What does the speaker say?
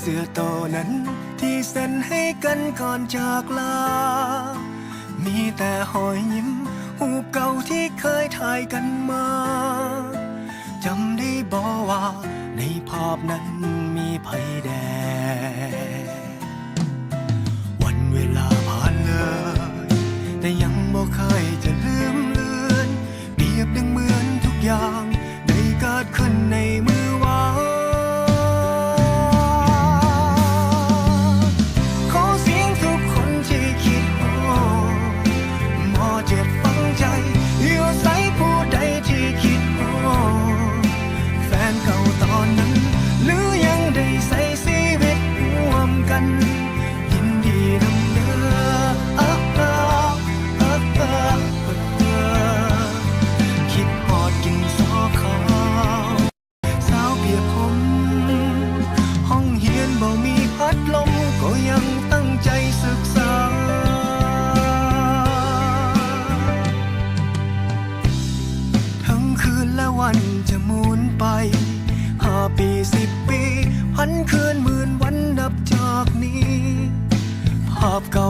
เสื้อโตนั้นที่เซ็นให้กันก่อนจากลามีแต่หอยยิ้มหูปเก่าที่เคยถ่ายกันมาจำได้บอกว่าในภาพนั้นมีไผแดงวันเวลาผ่านเลยแต่ยังบ่เคยจะลืมเลือนเปรียบดังเหมือนทุกอย่างได้เกิดขึ้นในมือวานขอเสียงทุกคนที่คิดฮอดหมอเจ็บฝังใจอยู่ใส่ผู้ใดที่คิดฮอดแฟนเก่าตอนนั้นหรือยังได้ใส่ชีวิตร่วมกันยินดีนำเด้อคิดฮอดกินซอขาวสาวเปียกผมห้องเฮียนบ่มีพัดลมก็ยังตั้งใจศึกษาทั้งคืนและวันจะหมุนไป5 ปี10 ปีพันคืนหมื่นวันนับจากนี้ภาพเก่า